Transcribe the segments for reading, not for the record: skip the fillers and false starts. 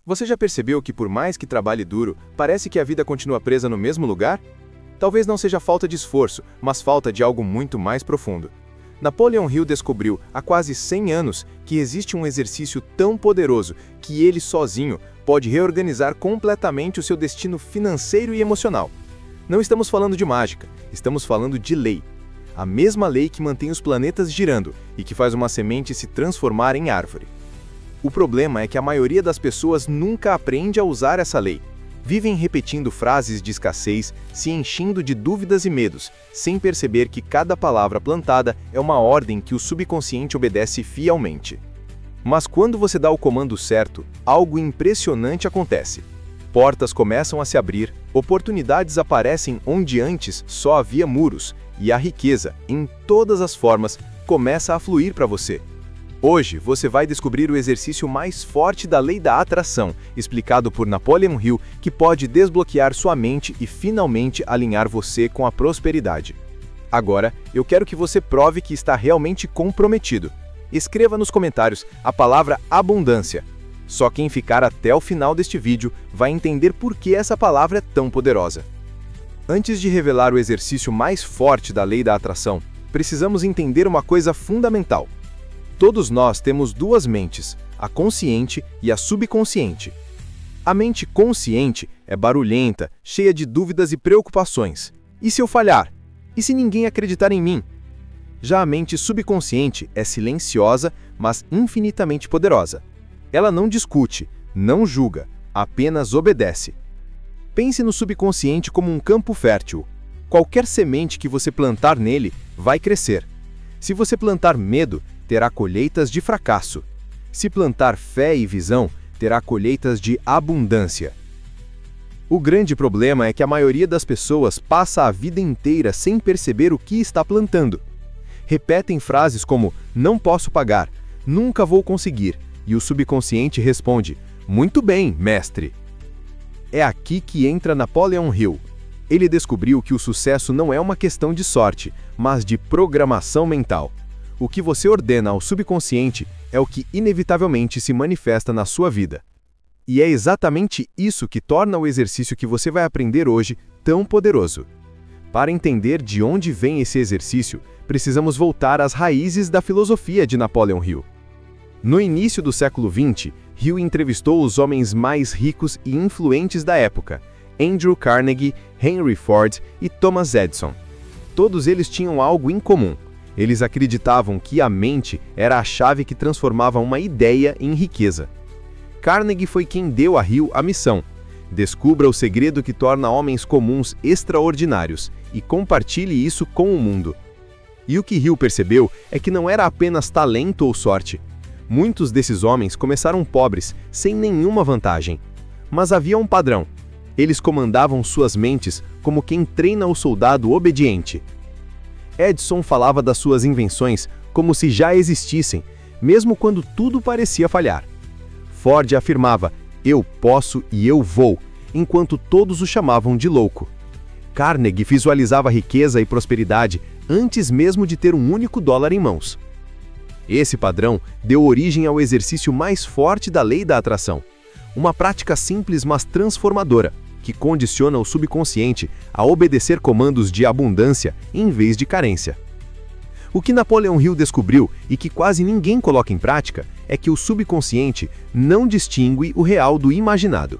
Você já percebeu que por mais que trabalhe duro, parece que a vida continua presa no mesmo lugar? Talvez não seja falta de esforço, mas falta de algo muito mais profundo. Napoleon Hill descobriu, há quase 100 anos, que existe um exercício tão poderoso que ele sozinho pode reorganizar completamente o seu destino financeiro e emocional. Não estamos falando de mágica, estamos falando de lei. A mesma lei que mantém os planetas girando e que faz uma semente se transformar em árvore. O problema é que a maioria das pessoas nunca aprende a usar essa lei. Vivem repetindo frases de escassez, se enchendo de dúvidas e medos, sem perceber que cada palavra plantada é uma ordem que o subconsciente obedece fielmente. Mas quando você dá o comando certo, algo impressionante acontece. Portas começam a se abrir, oportunidades aparecem onde antes só havia muros, e a riqueza, em todas as formas, começa a fluir para você. Hoje, você vai descobrir o exercício mais forte da lei da atração, explicado por Napoleon Hill, que pode desbloquear sua mente e finalmente alinhar você com a prosperidade. Agora, eu quero que você prove que está realmente comprometido. Escreva nos comentários a palavra abundância. Só quem ficar até o final deste vídeo vai entender por que essa palavra é tão poderosa. Antes de revelar o exercício mais forte da lei da atração, precisamos entender uma coisa fundamental. Todos nós temos duas mentes, a consciente e a subconsciente. A mente consciente é barulhenta, cheia de dúvidas e preocupações. E se eu falhar? E se ninguém acreditar em mim? Já a mente subconsciente é silenciosa, mas infinitamente poderosa. Ela não discute, não julga, apenas obedece. Pense no subconsciente como um campo fértil. Qualquer semente que você plantar nele vai crescer. Se você plantar medo, terá colheitas de fracasso. Se plantar fé e visão, terá colheitas de abundância. O grande problema é que a maioria das pessoas passa a vida inteira sem perceber o que está plantando. Repetem frases como, não posso pagar, nunca vou conseguir, e o subconsciente responde, muito bem, mestre. É aqui que entra Napoleon Hill. Ele descobriu que o sucesso não é uma questão de sorte, mas de programação mental. O que você ordena ao subconsciente é o que inevitavelmente se manifesta na sua vida. E é exatamente isso que torna o exercício que você vai aprender hoje tão poderoso. Para entender de onde vem esse exercício, precisamos voltar às raízes da filosofia de Napoleon Hill. No início do século XX, Hill entrevistou os homens mais ricos e influentes da época, Andrew Carnegie, Henry Ford e Thomas Edison. Todos eles tinham algo em comum. Eles acreditavam que a mente era a chave que transformava uma ideia em riqueza. Carnegie foi quem deu a Hill a missão. Descubra o segredo que torna homens comuns extraordinários e compartilhe isso com o mundo. E o que Hill percebeu é que não era apenas talento ou sorte. Muitos desses homens começaram pobres, sem nenhuma vantagem. Mas havia um padrão. Eles comandavam suas mentes como quem treina o soldado obediente. Edison falava das suas invenções como se já existissem, mesmo quando tudo parecia falhar. Ford afirmava, eu posso e eu vou, enquanto todos o chamavam de louco. Carnegie visualizava riqueza e prosperidade antes mesmo de ter um único dólar em mãos. Esse padrão deu origem ao exercício mais forte da lei da atração, uma prática simples mas transformadora, que condiciona o subconsciente a obedecer comandos de abundância em vez de carência. O que Napoleon Hill descobriu e que quase ninguém coloca em prática é que o subconsciente não distingue o real do imaginado.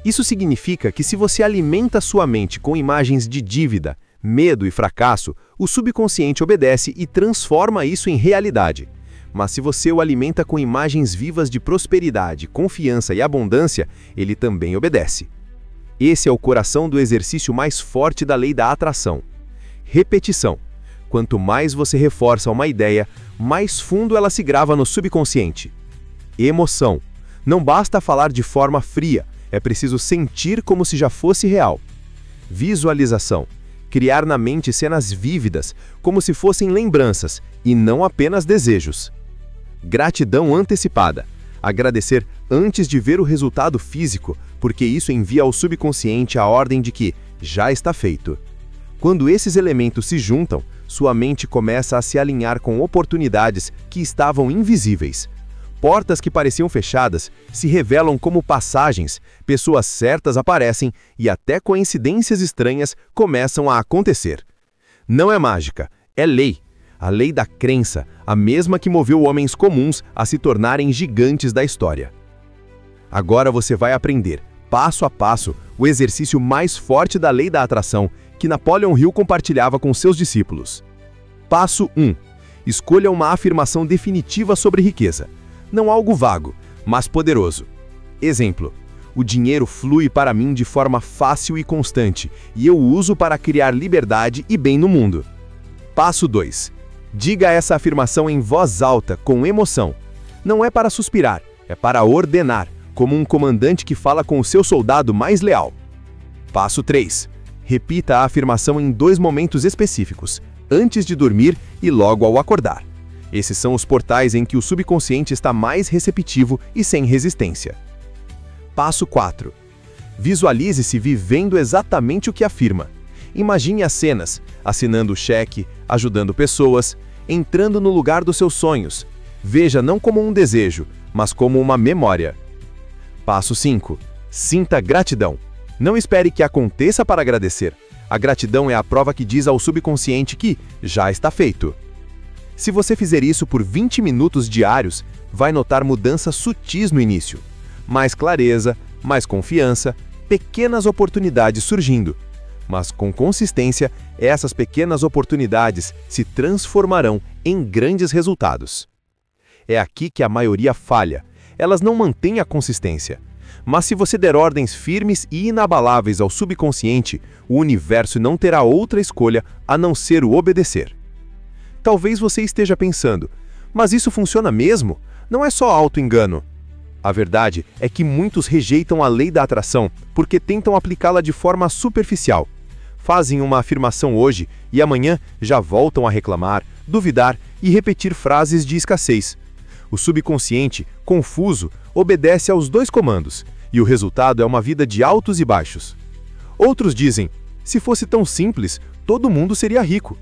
Isso significa que se você alimenta sua mente com imagens de dívida, medo e fracasso, o subconsciente obedece e transforma isso em realidade. Mas se você o alimenta com imagens vivas de prosperidade, confiança e abundância, ele também obedece. Esse é o coração do exercício mais forte da lei da atração. Repetição. Quanto mais você reforça uma ideia, mais fundo ela se grava no subconsciente. Emoção. Não basta falar de forma fria, é preciso sentir como se já fosse real. Visualização. Criar na mente cenas vívidas, como se fossem lembranças, e não apenas desejos. Gratidão antecipada. Agradecer antes de ver o resultado físico, porque isso envia ao subconsciente a ordem de que já está feito. Quando esses elementos se juntam, sua mente começa a se alinhar com oportunidades que estavam invisíveis. Portas que pareciam fechadas se revelam como passagens, pessoas certas aparecem e até coincidências estranhas começam a acontecer. Não é mágica, é lei. A lei da crença, a mesma que moveu homens comuns a se tornarem gigantes da história. Agora você vai aprender, passo a passo, o exercício mais forte da lei da atração que Napoleon Hill compartilhava com seus discípulos. Passo 1. Escolha uma afirmação definitiva sobre riqueza. Não algo vago, mas poderoso. Exemplo: o dinheiro flui para mim de forma fácil e constante, e eu o uso para criar liberdade e bem no mundo. Passo 2. Diga essa afirmação em voz alta, com emoção. Não é para suspirar, é para ordenar, como um comandante que fala com o seu soldado mais leal. Passo 3. Repita a afirmação em 2 momentos específicos, antes de dormir e logo ao acordar. Esses são os portais em que o subconsciente está mais receptivo e sem resistência. Passo 4. Visualize-se vivendo exatamente o que afirma. Imagine as cenas, assinando o cheque, ajudando pessoas, entrando no lugar dos seus sonhos. Veja não como um desejo, mas como uma memória. Passo 5. Sinta gratidão. Não espere que aconteça para agradecer. A gratidão é a prova que diz ao subconsciente que já está feito. Se você fizer isso por 20 minutos diários, vai notar mudanças sutis no início. Mais clareza, mais confiança, pequenas oportunidades surgindo. Mas com consistência, essas pequenas oportunidades se transformarão em grandes resultados. É aqui que a maioria falha. Elas não mantêm a consistência. Mas se você der ordens firmes e inabaláveis ao subconsciente, o universo não terá outra escolha a não ser o obedecer. Talvez você esteja pensando, mas isso funciona mesmo? Não é só auto-engano. A verdade é que muitos rejeitam a lei da atração porque tentam aplicá-la de forma superficial. Fazem uma afirmação hoje e amanhã já voltam a reclamar, duvidar e repetir frases de escassez. O subconsciente, confuso, obedece aos 2 comandos, e o resultado é uma vida de altos e baixos. Outros dizem, se fosse tão simples, todo mundo seria rico.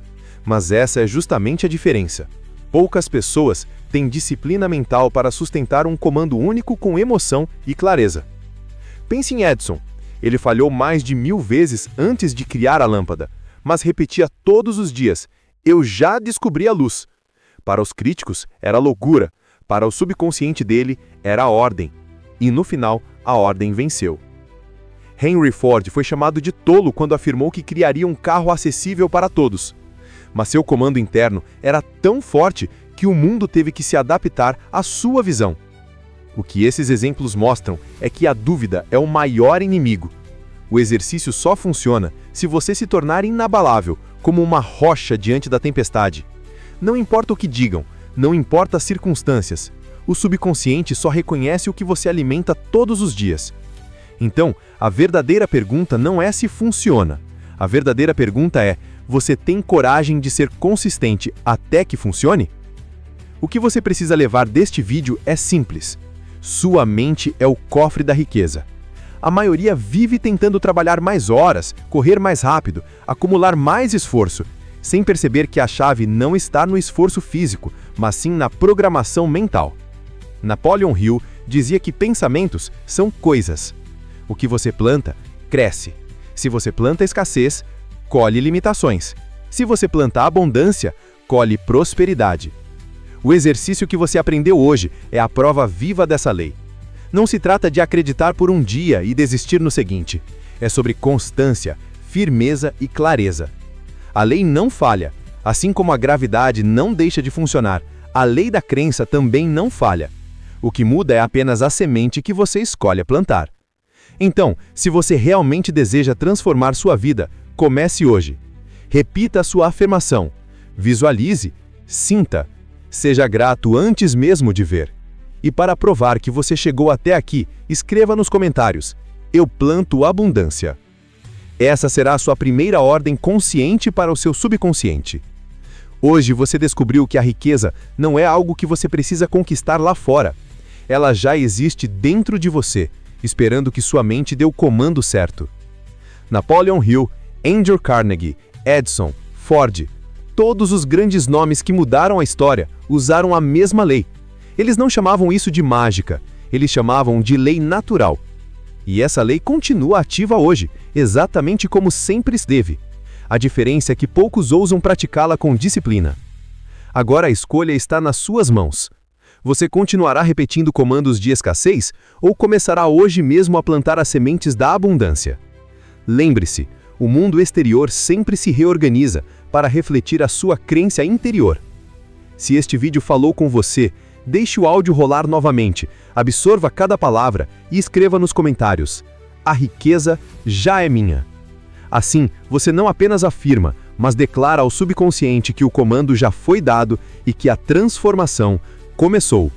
Mas essa é justamente a diferença. Poucas pessoas têm disciplina mental para sustentar um comando único com emoção e clareza. Pense em Edison. Ele falhou mais de 1000 vezes antes de criar a lâmpada, mas repetia todos os dias, eu já descobri a luz. Para os críticos, era loucura. Para o subconsciente dele, era a ordem. E no final, a ordem venceu. Henry Ford foi chamado de tolo quando afirmou que criaria um carro acessível para todos. Mas seu comando interno era tão forte que o mundo teve que se adaptar à sua visão. O que esses exemplos mostram é que a dúvida é o maior inimigo. O exercício só funciona se você se tornar inabalável, como uma rocha diante da tempestade. Não importa o que digam, não importa as circunstâncias, o subconsciente só reconhece o que você alimenta todos os dias. Então, a verdadeira pergunta não é se funciona. A verdadeira pergunta é, você tem coragem de ser consistente até que funcione? O que você precisa levar deste vídeo é simples. Sua mente é o cofre da riqueza. A maioria vive tentando trabalhar mais horas, correr mais rápido, acumular mais esforço, sem perceber que a chave não está no esforço físico, mas sim na programação mental. Napoleon Hill dizia que pensamentos são coisas. O que você planta, cresce. Se você planta escassez, colhe limitações. Se você planta abundância, colhe prosperidade. O exercício que você aprendeu hoje é a prova viva dessa lei. Não se trata de acreditar por um dia e desistir no seguinte. É sobre constância, firmeza e clareza. A lei não falha. Assim como a gravidade não deixa de funcionar, a lei da crença também não falha. O que muda é apenas a semente que você escolhe plantar. Então, se você realmente deseja transformar sua vida, comece hoje. Repita a sua afirmação. Visualize, sinta, seja grato antes mesmo de ver. E para provar que você chegou até aqui, escreva nos comentários: eu planto abundância. Essa será a sua primeira ordem consciente para o seu subconsciente. Hoje você descobriu que a riqueza não é algo que você precisa conquistar lá fora. Ela já existe dentro de você, esperando que sua mente dê o comando certo. Napoleon Hill, Andrew Carnegie, Edison, Ford, todos os grandes nomes que mudaram a história usaram a mesma lei. Eles não chamavam isso de mágica, eles chamavam de lei natural. E essa lei continua ativa hoje, exatamente como sempre esteve. A diferença é que poucos ousam praticá-la com disciplina. Agora a escolha está nas suas mãos. Você continuará repetindo comandos de escassez ou começará hoje mesmo a plantar as sementes da abundância? Lembre-se, o mundo exterior sempre se reorganiza para refletir a sua crença interior. Se este vídeo falou com você, deixe o áudio rolar novamente, absorva cada palavra e escreva nos comentários: "A riqueza já é minha". Assim, você não apenas afirma, mas declara ao subconsciente que o comando já foi dado e que a transformação começou.